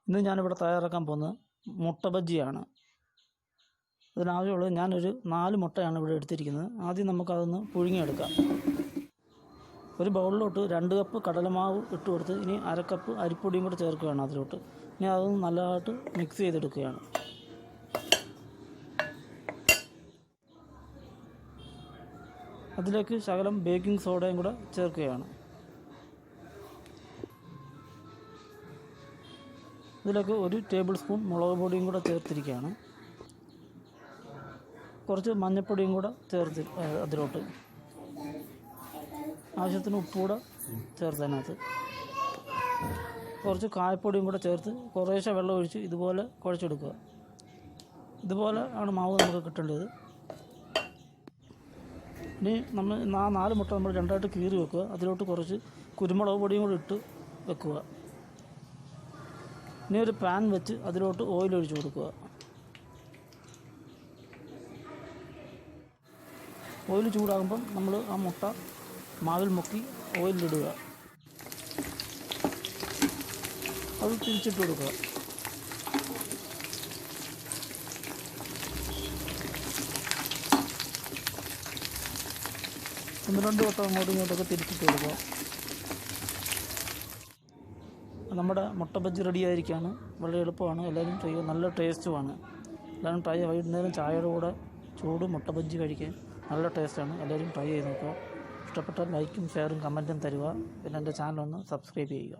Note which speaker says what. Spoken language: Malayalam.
Speaker 1: ഇന്ന് ഞാനിവിടെ തയ്യാറാക്കാൻ പോകുന്നത് മുട്ട ബജ്ജിയാണ്. അതിനാവശ്യമുള്ളത് ഞാനൊരു 4 മുട്ടയാണ് ഇവിടെ എടുത്തിരിക്കുന്നത്. ആദ്യം നമുക്കതൊന്ന് പുഴുങ്ങിയെടുക്കാം. ഒരു ബൗളിലോട്ട് 2 കപ്പ് കടലമാവ് ഇട്ട് കൊടുത്ത് ഇനി 1/2 കപ്പ് അരിപ്പൊടിയും കൂടെ ചേർക്കുകയാണ് അതിലോട്ട്. ഇനി അതൊന്ന് നല്ലതായിട്ട് മിക്സ് ചെയ്തെടുക്കുകയാണ്. അതിലേക്ക് ശകലം ബേക്കിംഗ് സോഡയും കൂടെ ചേർക്കുകയാണ്. ഇതിലേക്ക് 1 ടേബിൾ സ്പൂൺ മുളക് പൊടിയും കൂടെ ചേർത്തിരിക്കുകയാണ്. കുറച്ച് മഞ്ഞൾപ്പൊടിയും കൂടെ ചേർത്ത് അതിലോട്ട് ആവശ്യത്തിന് ഉപ്പ് കൂടെ ചേർത്തതിനകത്ത് കുറച്ച് കായപ്പൊടിയും കൂടെ ചേർത്ത് കുറേശ്ശെ വെള്ളം ഒഴിച്ച് ഇതുപോലെ കുഴച്ചെടുക്കുക. ഇതുപോലെ ആണ് മാവ് നമുക്ക് കിട്ടേണ്ടത്. ഇനി നമ്മൾ 4 മുട്ട നമ്മൾ രണ്ടായിട്ട് കീറി വെക്കുക. അതിലോട്ട് കുറച്ച് കുരുമുളക് പൊടിയും കൂടി ഇട്ട് വെക്കുക. ഇനി ഒരു പാൻ വെച്ച് അതിലോട്ട് ഓയിൽ ഒഴിച്ച് കൊടുക്കുക. ഓയിൽ ചൂടാകുമ്പം നമ്മൾ ആ മുട്ട മാവിൽ മുക്കി ഓയിലിടുക. അത് തിരിച്ചിട്ട് കൊടുക്കുക. ഒന്ന് 2 വട്ടം അങ്ങോട്ടും ഇങ്ങോട്ടൊക്കെ തിരിച്ചിട്ട് കൊടുക്കുക. നമ്മുടെ മുട്ട ബജ്ജി റെഡി ആയിരിക്കുകയാണ്. വളരെ എളുപ്പമാണ്. എല്ലാവരും ചെയ്യുക. നല്ല ടേസ്റ്റുമാണ്. എല്ലാവരും ട്രൈ ചെയ്യുക. വൈകുന്നേരം ചായയുടെ കൂടെ ചൂട് മുട്ട ബജ്ജി കഴിക്കാൻ നല്ല ടേസ്റ്റാണ്. എല്ലാവരും ട്രൈ ചെയ്ത് നോക്കുക. ഇഷ്ടപ്പെട്ടാൽ ലൈക്കും ഷെയറും കമൻറ്റും തരിക. പിന്നെ എൻ്റെ ചാനലൊന്ന് സബ്സ്ക്രൈബ് ചെയ്യുക.